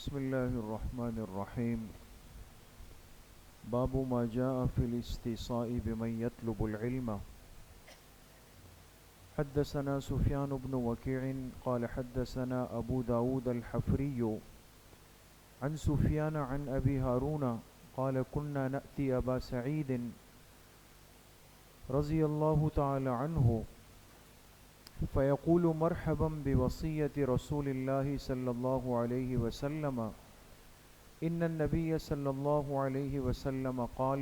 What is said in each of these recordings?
بسم الله الرحمن الرحيم. باب ما جاء في الاستيصاء بمن يطلب العلم. حدثنا سفيان بن وكيع قال حدثنا أبو داود الحفري عن سفيان عن أبي هارون قال كنا نأتي أبا سعيد رضي الله تعالى عنه فيقول مرحبا بوصية رسول الله صلى الله عليه وسلم إن النبي صلى الله عليه وسلم قال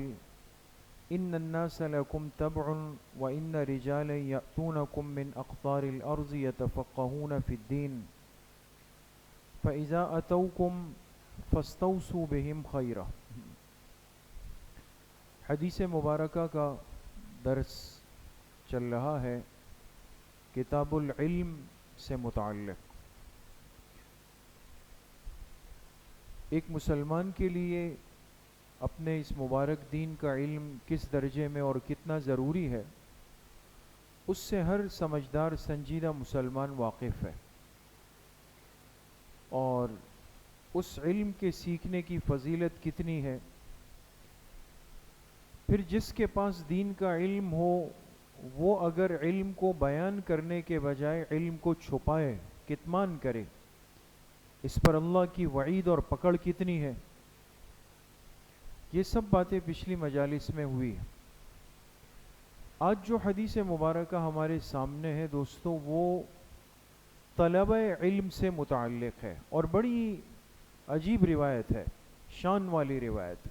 إن الناس لكم تبع وإن رجالا يأتونكم من أقطار الأرض يتفقهون في الدين فإذا أتوكم فاستوصوا بهم خيرا. حدیث مبارکہ کا درس چل رہا ہے کتاب العلم سے متعلق. ایک مسلمان کے لیے اپنے اس مبارک دین کا علم کس درجے میں اور کتنا ضروری ہے اس سے ہر سمجھدار سنجیدہ مسلمان واقف ہے، اور اس علم کے سیکھنے کی فضیلت کتنی ہے. پھر جس کے پاس دین کا علم ہو وہ اگر علم کو بیان کرنے کے بجائے علم کو چھپائے، کتمان کرے، اس پر اللہ کی وعید اور پکڑ کتنی ہے. یہ سب باتیں پچھلی مجالس میں ہوئی. آج جو حدیث مبارکہ ہمارے سامنے ہے دوستو، وہ طلبہ علم سے متعلق ہے اور بڑی عجیب روایت ہے، شان والی روایت.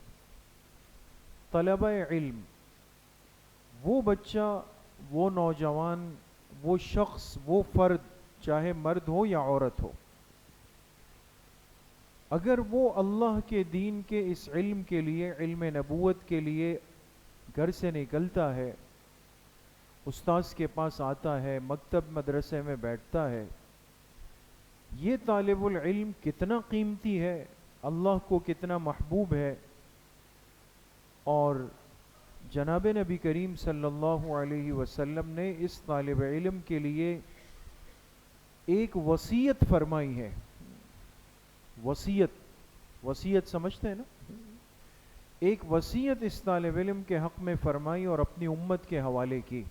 طلبہ علم، وہ بچہ، وہ نوجوان، وہ شخص، وہ فرد، چاہے مرد ہو یا عورت ہو، اگر وہ اللہ کے دین کے اس علم کے لیے، علم نبوت کے لیے گھر سے نکلتا ہے، استاذ کے پاس آتا ہے، مکتب مدرسے میں بیٹھتا ہے، یہ طالب العلم کتنا قیمتی ہے، اللہ کو کتنا محبوب ہے. اور جناب نبی کریم صلی اللہ علیہ وسلم نے اس طالب علم کے لیے ایک وصیت فرمائی ہے. وصیت سمجھتے ہیں نا؟ ایک وصیت اس طالب علم کے حق میں فرمائی اور اپنی امت کے حوالے کی.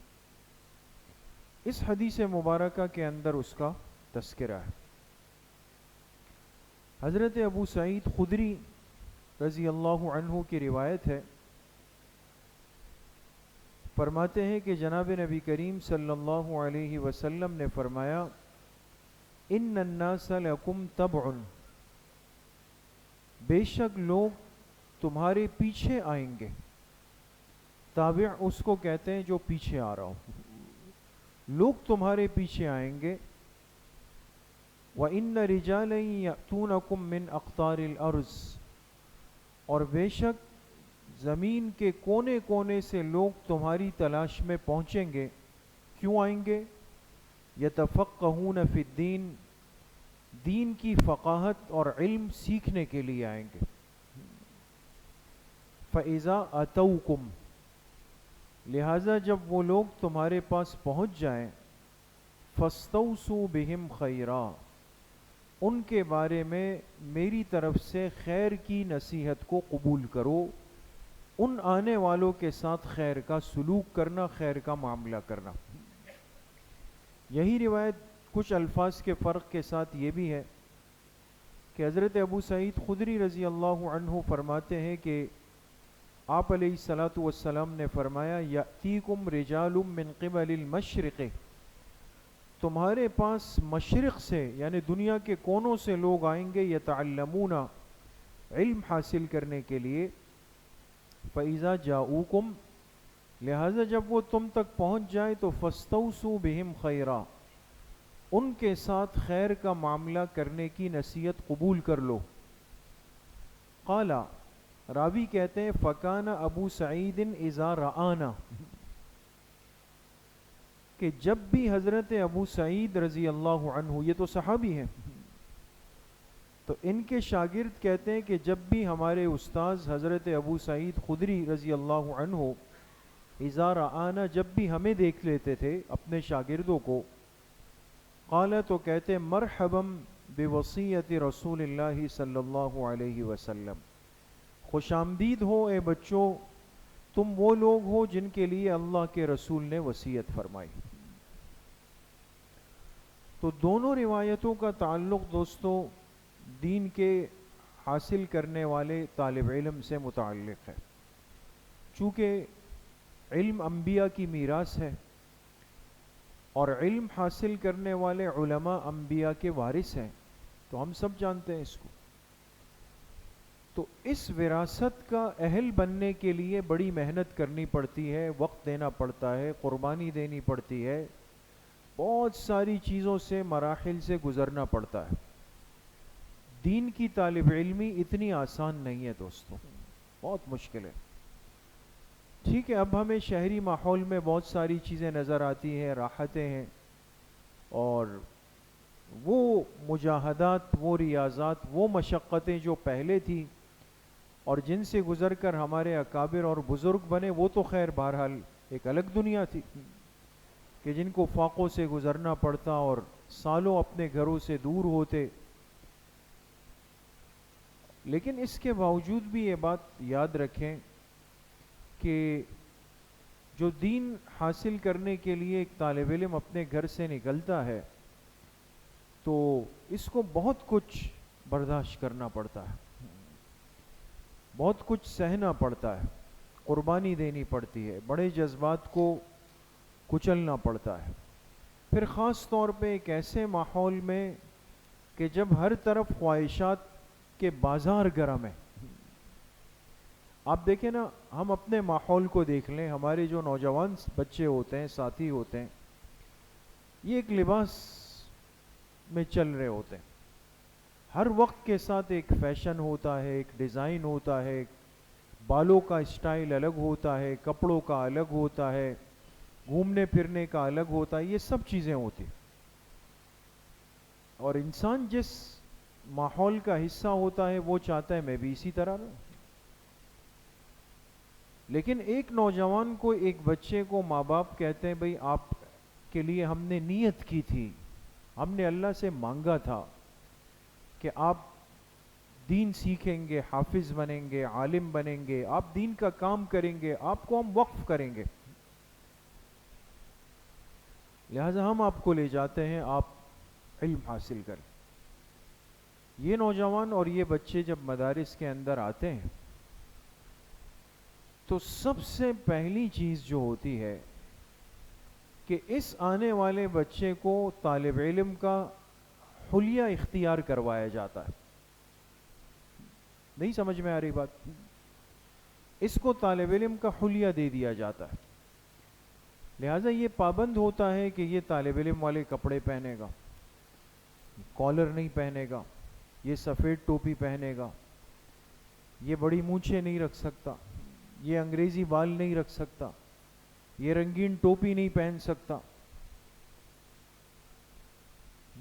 اس حدیث مبارکہ کے اندر اس کا تذکرہ ہے. حضرت ابو سعید خدری رضی اللہ عنہ کی روایت ہے، فرماتے ہیں کہ جناب نبی کریم صلی اللہ علیہ وسلم نے فرمایا ان الناس لکم تبع، بے شک لوگ تمہارے پیچھے آئیں گے. تابع اس کو کہتے ہیں جو پیچھے آ رہا ہو. لوگ تمہارے پیچھے آئیں گے. وَإِنَّ رِجَالًا يَأْتُونَكُم مِّنْ أَقْطَارِ الْأَرْضِ، اور بے شک زمین کے کونے کونے سے لوگ تمہاری تلاش میں پہنچیں گے. کیوں آئیں گے؟ يَتَفَقَّهُونَ فِي الدِّينِ، دین کی فقاہت اور علم سیکھنے کے لیے آئیں گے. فَإِذَا أَتَوْكُمْ، لہذا جب وہ لوگ تمہارے پاس پہنچ جائیں، فَاسْتَوْصُوا بِهِمْ خَيْرًا، ان کے بارے میں میری طرف سے خیر کی نصیحت کو قبول کرو. ان آنے والوں کے ساتھ خیر کا سلوک کرنا، خیر کا معاملہ کرنا. یہی روایت کچھ الفاظ کے فرق کے ساتھ یہ بھی ہے کہ حضرت ابو سعید خدری رضی اللہ عنہ فرماتے ہیں کہ آپ علیہ الصلاۃ والسلام نے فرمایا یأتیکم رجال من قبل المشرق، تمہارے پاس مشرق سے یعنی دنیا کے کونوں سے لوگ آئیں گے، یتعلمون، علم حاصل کرنے کے لیے. فَإِذَا جَاءُوكُمْ، لہذا جب وہ تم تک پہنچ جائے تو فَاسْتَوْصُوا بِهِمْ خَيْرًا، ان کے ساتھ خیر کا معاملہ کرنے کی نصیحت قبول کر لو. قال، راوی کہتے ہیں فَكَانَ أَبُو سَعِيدٍ إِذَا رَآنَا، کہ جب بھی حضرت ابو سعید رضی اللہ عنہ، یہ تو صحابی ہیں، تو ان کے شاگرد کہتے ہیں کہ جب بھی ہمارے استاذ حضرت ابو سعید خدری رضی اللہ عنہ اذا رآنا، جب بھی ہمیں دیکھ لیتے تھے اپنے شاگردوں کو، قال، تو کہتے مرحبا بوصیت رسول اللہ صلی اللہ علیہ وسلم، خوش آمدید ہو اے بچوں، تم وہ لوگ ہو جن کے لیے اللہ کے رسول نے وصیت فرمائی۔ تو دونوں روایتوں کا تعلق دوستو دین کے حاصل کرنے والے طالب علم سے متعلق ہے، چونکہ علم انبیاء کی میراث ہے اور علم حاصل کرنے والے علماء انبیاء کے وارث ہیں، تو ہم سب جانتے ہیں اس کو۔ تو اس وراثت کا اہل بننے کے لیے بڑی محنت کرنی پڑتی ہے، وقت دینا پڑتا ہے، قربانی دینی پڑتی ہے، بہت ساری چیزوں سے مراحل سے گزرنا پڑتا ہے۔ دین کی طالب علمی اتنی آسان نہیں ہے دوستو، بہت مشکل ہے۔ ٹھیک ہے، اب ہمیں شہری ماحول میں بہت ساری چیزیں نظر آتی ہیں، راحتیں ہیں، اور وہ مجاہدات، وہ ریاضات، وہ مشقتیں جو پہلے تھی اور جن سے گزر کر ہمارے اکابر اور بزرگ بنے، وہ تو خیر بہرحال ایک الگ دنیا تھی کہ جن کو فاقوں سے گزرنا پڑتا اور سالوں اپنے گھروں سے دور ہوتے۔ لیکن اس کے باوجود بھی یہ بات یاد رکھیں کہ جو دین حاصل کرنے کے لیے ایک طالب علم اپنے گھر سے نکلتا ہے تو اس کو بہت کچھ برداشت کرنا پڑتا ہے، بہت کچھ سہنا پڑتا ہے، قربانی دینی پڑتی ہے، بڑے جذبات کو کچلنا پڑتا ہے، پھر خاص طور پہ ایک ایسے ماحول میں کہ جب ہر طرف خواہشات کے بازار گرم ہیں۔ آپ دیکھیں نا، ہم اپنے ماحول کو دیکھ لیں، ہمارے جو نوجوان بچے ہوتے ہیں، ساتھی ہوتے ہیں، یہ ایک لباس میں چل رہے ہوتے ہیں، ہر وقت کے ساتھ ایک فیشن ہوتا ہے، ایک ڈیزائن ہوتا ہے، بالوں کا اسٹائل الگ ہوتا ہے، کپڑوں کا الگ ہوتا ہے، گھومنے پھرنے کا الگ ہوتا ہے، یہ سب چیزیں ہوتی ہیں۔ اور انسان جس ماحول کا حصہ ہوتا ہے وہ چاہتا ہے میں بھی اسی طرح رہوں۔ لیکن ایک نوجوان کو، ایک بچے کو ماں باپ کہتے ہیں بھئی آپ کے لیے ہم نے نیت کی تھی، ہم نے اللہ سے مانگا تھا کہ آپ دین سیکھیں گے، حافظ بنیں گے، عالم بنیں گے، آپ دین کا کام کریں گے، آپ کو ہم وقف کریں گے، لہذا ہم آپ کو لے جاتے ہیں، آپ علم حاصل کریں۔ یہ نوجوان اور یہ بچے جب مدارس کے اندر آتے ہیں تو سب سے پہلی چیز جو ہوتی ہے کہ اس آنے والے بچے کو طالب علم کا حلیہ اختیار کروایا جاتا ہے۔ نہیں سمجھ میں آ رہی بات؟ اس کو طالب علم کا حلیہ دے دیا جاتا ہے، لہٰذا یہ پابند ہوتا ہے کہ یہ طالب علم والے کپڑے پہنے گا، کالر نہیں پہنے گا، یہ سفید ٹوپی پہنے گا، یہ بڑی مونچھیں نہیں رکھ سکتا، یہ انگریزی بال نہیں رکھ سکتا، یہ رنگین ٹوپی نہیں پہن سکتا۔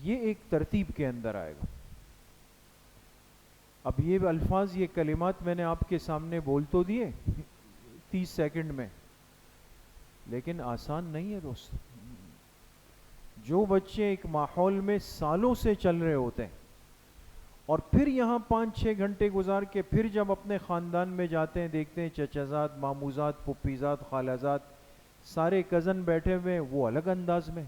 یہ ایک ترتیب کے اندر آئے گا۔ اب یہ الفاظ، یہ کلمات میں نے آپ کے سامنے بول تو دیے 30 سیکنڈ میں، لیکن آسان نہیں ہے دوست۔ جو بچے ایک ماحول میں سالوں سے چل رہے ہوتے ہیں اور پھر یہاں 5-6 گھنٹے گزار کے پھر جب اپنے خاندان میں جاتے ہیں، دیکھتے ہیں چچازاد، ماموزاد، پھپھیزاد، خالازاد سارے کزن بیٹھے ہوئے، وہ الگ انداز میں،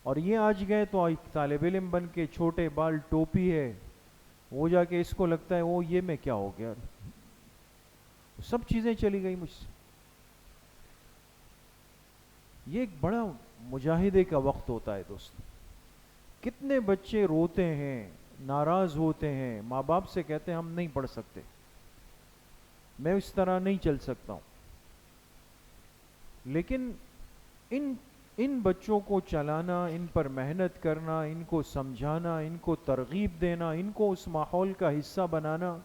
اور یہ آج گئے تو ایک طالب علم بن کے، چھوٹے بال، ٹوپی ہے، وہ جا کے اس کو لگتا ہے وہ یہ میں کیا ہو گیا، سب چیزیں چلی گئی مجھ سے۔ یہ ایک بڑا مجاہدے کا وقت ہوتا ہے دوست۔ کتنے بچے روتے ہیں، ناراض ہوتے ہیں، ماں باپ سے کہتے ہیں ہم نہیں پڑھ سکتے، میں اس طرح نہیں چل سکتا ہوں۔ لیکن ان بچوں کو چلانا، ان پر محنت کرنا، ان کو سمجھانا، ان کو ترغیب دینا، ان کو اس ماحول کا حصہ بنانا،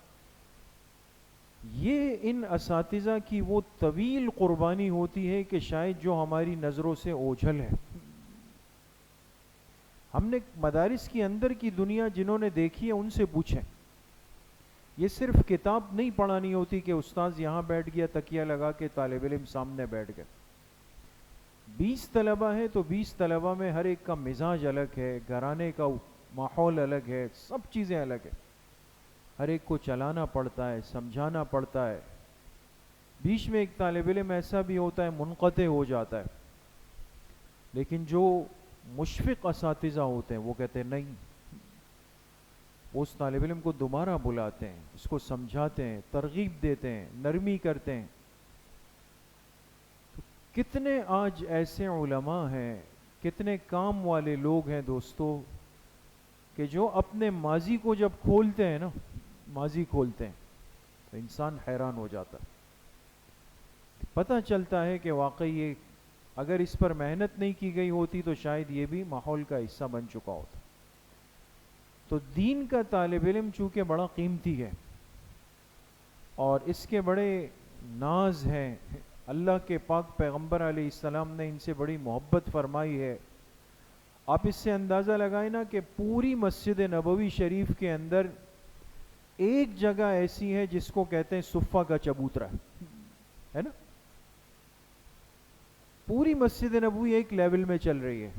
یہ ان اساتذہ کی وہ طویل قربانی ہوتی ہے کہ شاید جو ہماری نظروں سے اوجھل ہے۔ ہم نے مدارس کی اندر کی دنیا جنہوں نے دیکھی ہے ان سے پوچھیں، یہ صرف کتاب نہیں پڑھانی ہوتی کہ استاذ یہاں بیٹھ گیا تکیہ لگا کے، طالب علم سامنے بیٹھ گئے۔ 20 طلبہ ہے تو 20 طلبہ میں ہر ایک کا مزاج الگ ہے، گھرانے کا ماحول الگ ہے، سب چیزیں الگ ہیں، ہر ایک کو چلانا پڑتا ہے، سمجھانا پڑتا ہے۔ بیچ میں ایک طالب علم ایسا بھی ہوتا ہے منقطع ہو جاتا ہے، لیکن جو مشفق اساتذہ ہوتے ہیں وہ کہتے ہیں نہیں، وہ اس طالب علم کو دوبارہ بلاتے ہیں، اس کو سمجھاتے ہیں، ترغیب دیتے ہیں، نرمی کرتے ہیں۔ کتنے آج ایسے علماء ہیں، کتنے کام والے لوگ ہیں دوستو، کہ جو اپنے ماضی کو جب کھولتے ہیں نا، ماضی کھولتے ہیں تو انسان حیران ہو جاتا ہے، پتہ چلتا ہے کہ واقعی یہ اگر اس پر محنت نہیں کی گئی ہوتی تو شاید یہ بھی ماحول کا حصہ بن چکا ہوتا۔ تو دین کا طالب علم چونکہ بڑا قیمتی ہے اور اس کے بڑے ناز ہیں، اللہ کے پاک پیغمبر علیہ السلام نے ان سے بڑی محبت فرمائی ہے۔ آپ اس سے اندازہ لگائیں نا کہ پوری مسجد نبوی شریف کے اندر ایک جگہ ایسی ہے جس کو کہتے ہیں صفہ کا چبوترا، ہے نا؟ پوری مسجد نبوی ایک لیول میں چل رہی ہے،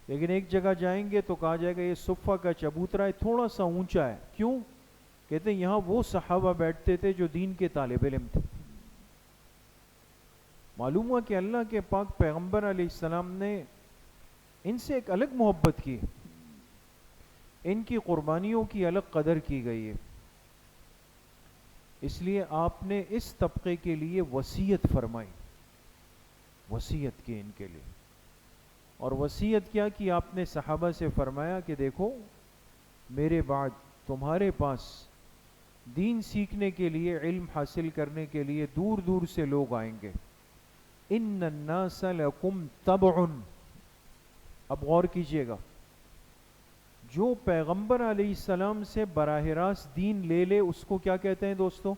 لیکن ایک جگہ جائیں گے تو کہا جائے گا یہ صفہ کا چبوترا ہے، تھوڑا سا اونچا ہے۔ کیوں؟ کہتے ہیں یہاں وہ صحابہ بیٹھتے تھے جو دین کے طالب علم تھے۔ معلوم ہوا کہ اللہ کے پاک پیغمبر علیہ السلام نے ان سے ایک الگ محبت کی، ان کی قربانیوں کی الگ قدر کی گئی ہے، اس لیے آپ نے اس طبقے کے لیے وصیت فرمائی، وصیت کی ان کے لیے۔ اور وصیت کیا کی آپ نے؟ صحابہ سے فرمایا کہ دیکھو میرے بعد تمہارے پاس دین سیکھنے کے لیے، علم حاصل کرنے کے لیے دور دور سے لوگ آئیں گے۔ ان الناس لکم تبع، اب غور کیجئے گا، جو پیغمبر علیہ السلام سے براہ راست دین لے لے اس کو کیا کہتے ہیں دوستو؟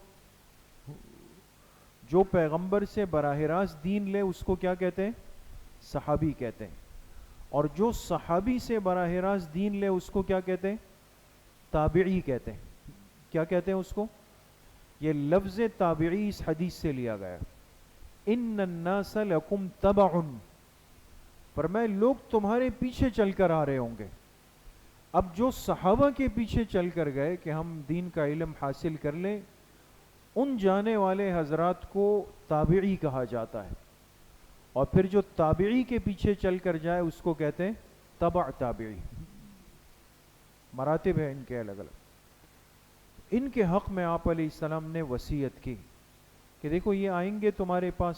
جو پیغمبر سے براہ راست دین لے اس کو کیا کہتے ہیں؟ صحابی کہتے ہیں۔ اور جو صحابی سے براہ راست دین لے اس کو کیا کہتے ہیں؟ تابعی کہتے ہیں۔ کیا کہتے ہیں اس کو؟ یہ لفظ تابعی اس حدیث سے لیا گیا، ان الناس لکم تبع، فرمائے لوگ تمہارے پیچھے چل کر آ رہے ہوں گے۔ اب جو صحابہ کے پیچھے چل کر گئے کہ ہم دین کا علم حاصل کر لیں، ان جانے والے حضرات کو تابعی کہا جاتا ہے، اور پھر جو تابعی کے پیچھے چل کر جائے اس کو کہتے ہیں تبع تابعی۔ مراتب ہے ان کے الگ الگ۔ ان کے حق میں آپ علیہ السلام نے وصیت کی کہ دیکھو یہ آئیں گے تمہارے پاس،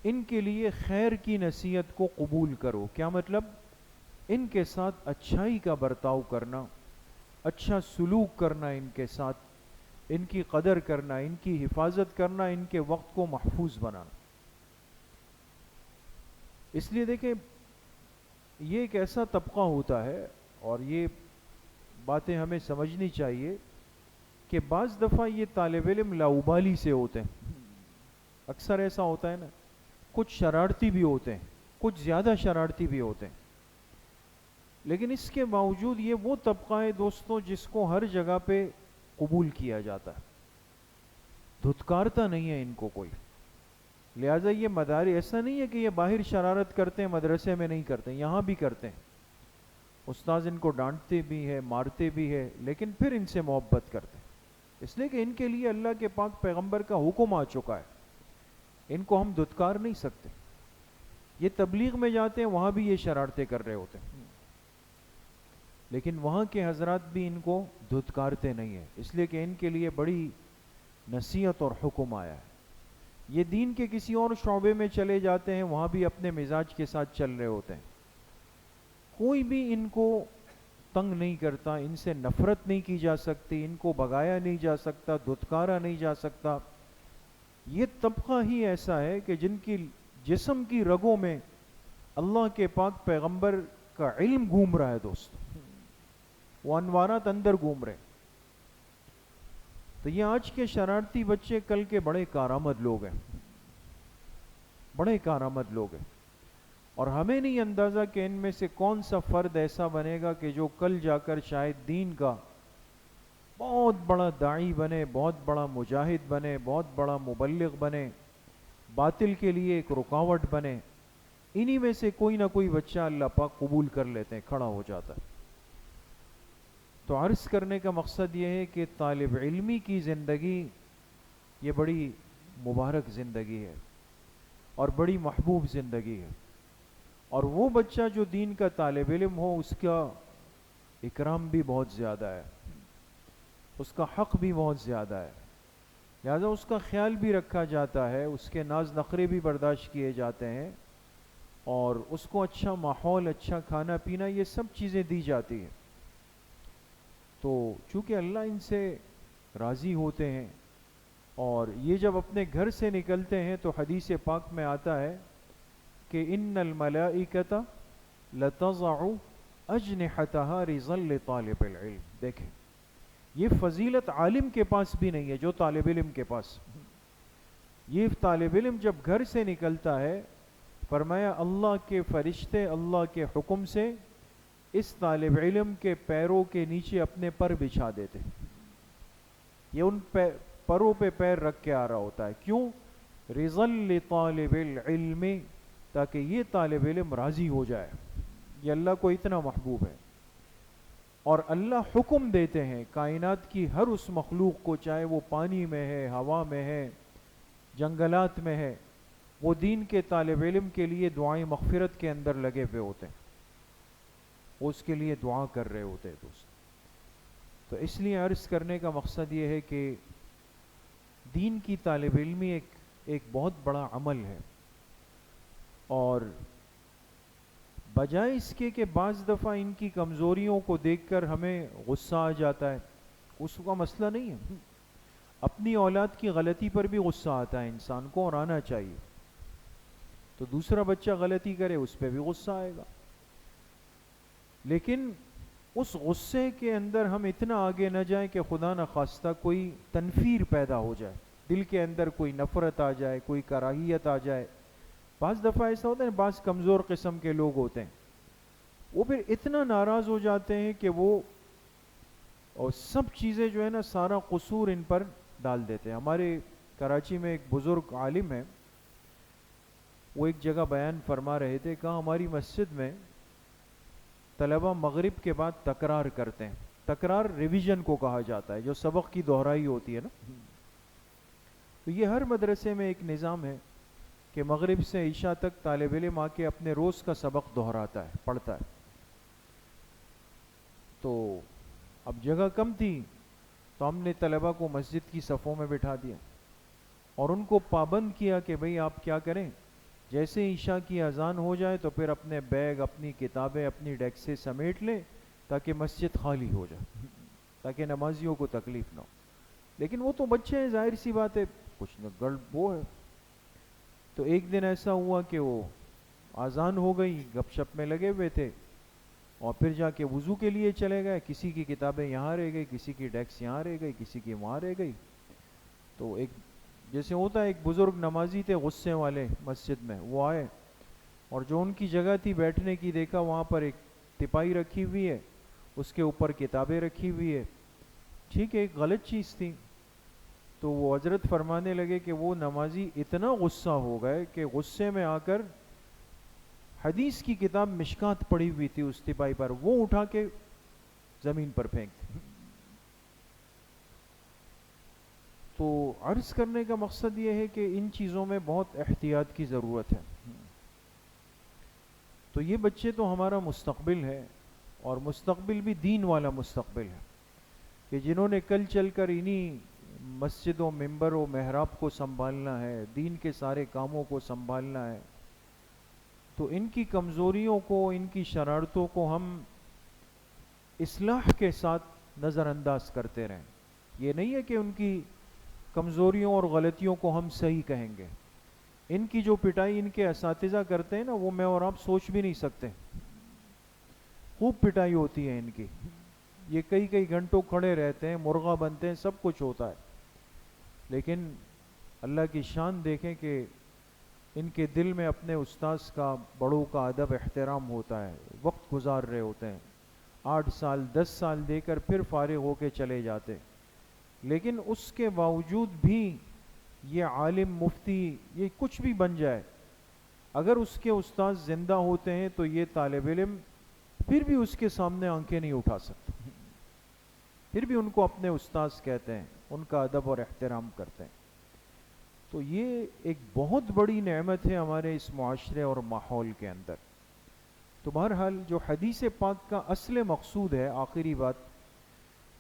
ان کے لیے خیر کی نصیحت کو قبول کرو۔ کیا مطلب؟ ان کے ساتھ اچھائی کا برتاؤ کرنا، اچھا سلوک کرنا، ان کے ساتھ ان کی قدر کرنا، ان کی حفاظت کرنا، ان کے وقت کو محفوظ بنانا۔ اس لیے دیکھیں یہ ایک ایسا طبقہ ہوتا ہے، اور یہ باتیں ہمیں سمجھنی چاہیے کہ بعض دفعہ یہ طالب علم لاؤبالی سے ہوتے ہیں، اکثر ایسا ہوتا ہے نا، کچھ شرارتی بھی ہوتے ہیں، کچھ زیادہ شرارتی بھی ہوتے ہیں، لیکن اس کے باوجود یہ وہ طبقہ ہے دوستوں جس کو ہر جگہ پہ قبول کیا جاتا ہے، دھتکارتا نہیں ہے ان کو کوئی۔ لہٰذا یہ مدارس ایسا نہیں ہے کہ یہ باہر شرارت کرتے ہیں مدرسے میں نہیں کرتے، یہاں بھی کرتے ہیں، استاذ ان کو ڈانٹتے بھی ہے، مارتے بھی ہے، لیکن پھر ان سے محبت کرتے ہیں، اس لیے کہ ان کے لیے اللہ کے پاک پیغمبر کا حکم آ چکا ہے، ان کو ہم دھتکار نہیں سکتے۔ یہ تبلیغ میں جاتے ہیں وہاں بھی یہ شرارتیں کر رہے ہوتے ہیں، لیکن وہاں کے حضرات بھی ان کو دھتکارتے نہیں ہیں، اس لیے کہ ان کے لیے بڑی نصیحت اور حکم آیا ہے۔ یہ دین کے کسی اور شعبے میں چلے جاتے ہیں، وہاں بھی اپنے مزاج کے ساتھ چل رہے ہوتے ہیں، کوئی بھی ان کو تنگ نہیں کرتا، ان سے نفرت نہیں کی جا سکتی، ان کو بھگایا نہیں جا سکتا، دھتکارا نہیں جا سکتا۔ یہ طبقہ ہی ایسا ہے کہ جن کی جسم کی رگوں میں اللہ کے پاک پیغمبر کا علم گھوم رہا ہے دوست، وہ انوارات اندر گھوم رہے۔ تو یہ آج کے شرارتی بچے کل کے بڑے کارآمد لوگ ہیں، بڑے کارآمد لوگ ہیں، اور ہمیں نہیں اندازہ کہ ان میں سے کون سا فرد ایسا بنے گا کہ جو کل جا کر شاید دین کا بہت بڑا داعی بنے، بہت بڑا مجاہد بنے، بہت بڑا مبلغ بنے، باطل کے لیے ایک رکاوٹ بنے۔ انہی میں سے کوئی نہ کوئی بچہ اللہ پاک قبول کر لیتے ہیں، کھڑا ہو جاتا ہے۔ تو عرض کرنے کا مقصد یہ ہے کہ طالب علمی کی زندگی یہ بڑی مبارک زندگی ہے اور بڑی محبوب زندگی ہے، اور وہ بچہ جو دین کا طالب علم ہو اس کا اکرام بھی بہت زیادہ ہے، اس کا حق بھی بہت زیادہ ہے، لہذا اس کا خیال بھی رکھا جاتا ہے، اس کے ناز نخرے بھی برداشت کیے جاتے ہیں، اور اس کو اچھا ماحول، اچھا کھانا پینا، یہ سب چیزیں دی جاتی ہیں۔ تو چونکہ اللہ ان سے راضی ہوتے ہیں، اور یہ جب اپنے گھر سے نکلتے ہیں تو حدیث پاک میں آتا ہے کہ ان الملائکۃ لتضع اجنحتها رضا لطالب العلم۔ دیکھیں یہ فضیلت عالم کے پاس بھی نہیں ہے، جو طالب علم کے پاس، یہ طالب علم جب گھر سے نکلتا ہے، فرمایا اللہ کے فرشتے اللہ کے حکم سے اس طالب علم کے پیروں کے نیچے اپنے پر بچھا دیتے، یہ ان پروں پہ پیر رکھ کے آ رہا ہوتا ہے، کیوں؟ رضا لطالب العلم، تاکہ یہ طالب علم راضی ہو جائے، یہ اللہ کو اتنا محبوب ہے۔ اور اللہ حکم دیتے ہیں کائنات کی ہر اس مخلوق کو، چاہے وہ پانی میں ہے، ہوا میں ہے، جنگلات میں ہے، وہ دین کے طالب علم کے لیے دعائیں مغفرت کے اندر لگے ہوئے ہوتے ہیں، وہ اس کے لیے دعا کر رہے ہوتے ہیں دوست۔ تو اس لیے عرض کرنے کا مقصد یہ ہے کہ دین کی طالب علمی ایک بہت بڑا عمل ہے، اور بجائے اس کے کہ بعض دفعہ ان کی کمزوریوں کو دیکھ کر ہمیں غصہ آ جاتا ہے، اس کا مسئلہ نہیں ہے، اپنی اولاد کی غلطی پر بھی غصہ آتا ہے انسان کو، اور آنا چاہیے۔ تو دوسرا بچہ غلطی کرے اس پہ بھی غصہ آئے گا، لیکن اس غصے کے اندر ہم اتنا آگے نہ جائیں کہ خدا نہ خواستہ کوئی تنفیر پیدا ہو جائے، دل کے اندر کوئی نفرت آ جائے، کوئی کراہیت آ جائے۔ بعض دفعہ ایسا ہوتا ہے، بعض کمزور قسم کے لوگ ہوتے ہیں، وہ پھر اتنا ناراض ہو جاتے ہیں کہ وہ اور سب چیزیں جو ہے نا، سارا قصور ان پر ڈال دیتے ہیں۔ ہمارے کراچی میں ایک بزرگ عالم ہے، وہ ایک جگہ بیان فرما رہے تھے، کہا ہماری مسجد میں طلبہ مغرب کے بعد تکرار کرتے ہیں، تکرار ریویژن کو کہا جاتا ہے، جو سبق کی دہرائی ہوتی ہے نا، تو یہ ہر مدرسے میں ایک نظام ہے کہ مغرب سے عشاء تک طالب علم آ کے اپنے روز کا سبق دہراتا ہے، پڑھتا ہے۔ تو اب جگہ کم تھی تو ہم نے طلبہ کو مسجد کی صفوں میں بٹھا دیا اور ان کو پابند کیا کہ بھئی آپ کیا کریں، جیسے عشاء کی اذان ہو جائے تو پھر اپنے بیگ، اپنی کتابیں، اپنی ڈیسک سے سمیٹ لیں تاکہ مسجد خالی ہو جائے، تاکہ نمازیوں کو تکلیف نہ ہو۔ لیکن وہ تو بچے ہیں، ظاہر سی بات ہے، کچھ نہ گڑ وہ ہے۔ تو ایک دن ایسا ہوا کہ وہ اذان ہو گئی، گپ شپ میں لگے ہوئے تھے، اور پھر جا کے وضو کے لیے چلے گئے، کسی کی کتابیں یہاں رہ گئی، کسی کی ڈیسک یہاں رہ گئی، کسی کی وہاں رہ گئی۔ تو ایک جیسے ہوتا ہے، ایک بزرگ نمازی تھے غصے والے مسجد میں، وہ آئے اور جو ان کی جگہ تھی بیٹھنے کی، دیکھا وہاں پر ایک تپائی رکھی ہوئی ہے، اس کے اوپر کتابیں رکھی ہوئی ہے، ٹھیک ہے، ایک غلط چیز تھی۔ تو وہ حضرت فرمانے لگے کہ وہ نمازی اتنا غصہ ہو گئے کہ غصے میں آ کر حدیث کی کتاب مشکات پڑی ہوئی تھی اس تپائی پر، وہ اٹھا کے زمین پر پھینک دی۔ تو عرض کرنے کا مقصد یہ ہے کہ ان چیزوں میں بہت احتیاط کی ضرورت ہے۔ تو یہ بچے تو ہمارا مستقبل ہے، اور مستقبل بھی دین والا مستقبل ہے، کہ جنہوں نے کل چل کر انہی مسجدوں، ممبر و محراب کو سنبھالنا ہے، دین کے سارے کاموں کو سنبھالنا ہے، تو ان کی کمزوریوں کو، ان کی شرارتوں کو ہم اصلاح کے ساتھ نظر انداز کرتے رہیں۔ یہ نہیں ہے کہ ان کی کمزوریوں اور غلطیوں کو ہم صحیح کہیں گے۔ ان کی جو پٹائی ان کے اساتذہ کرتے ہیں نا، وہ میں اور آپ سوچ بھی نہیں سکتے، خوب پٹائی ہوتی ہے ان کی، یہ کئی کئی گھنٹوں کھڑے رہتے ہیں، مرغا بنتے ہیں، سب کچھ ہوتا ہے، لیکن اللہ کی شان دیکھیں کہ ان کے دل میں اپنے استاذ کا، بڑوں کا ادب احترام ہوتا ہے، وقت گزار رہے ہوتے ہیں، 8 سال 10 سال دے کر پھر فارغ ہو کے چلے جاتے، لیکن اس کے باوجود بھی یہ عالم، مفتی، یہ کچھ بھی بن جائے، اگر اس کے استاد زندہ ہوتے ہیں تو یہ طالب علم پھر بھی اس کے سامنے آنکھیں نہیں اٹھا سکتا، پھر بھی ان کو اپنے استاذ کہتے ہیں، ان کا ادب اور احترام کرتے ہیں. تو یہ ایک بہت بڑی نعمت ہے ہمارے اس معاشرے اور ماحول کے اندر. تو بہرحال جو حدیث پاک کا اصل مقصود ہے، آخری بات،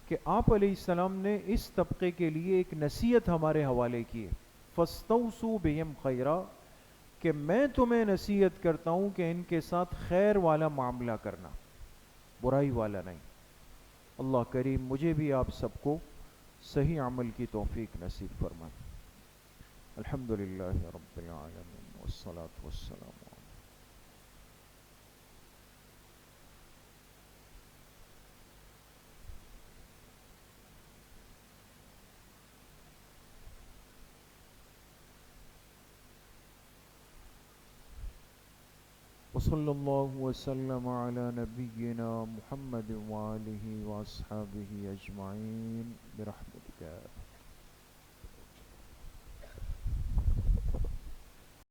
کہ آپ علیہ السلام نے اس طبقے کے لیے ایک نصیحت ہمارے حوالے کی ہے، فَاسْتَوْصُوا بِهِمْ خَيْرًا، کہ میں تمہیں نصیحت کرتا ہوں کہ ان کے ساتھ خیر والا معاملہ کرنا، برائی والا نہیں. اللہ کریم مجھے بھی آپ سب کو صحیح عمل کی توفیق نصیب فرمائے. الحمدللہ رب العالمین والصلاة والسلام. وصلی اللہ وسلم علی نبینا محمد وآلہ واصحابہ اجمعین برحمتک.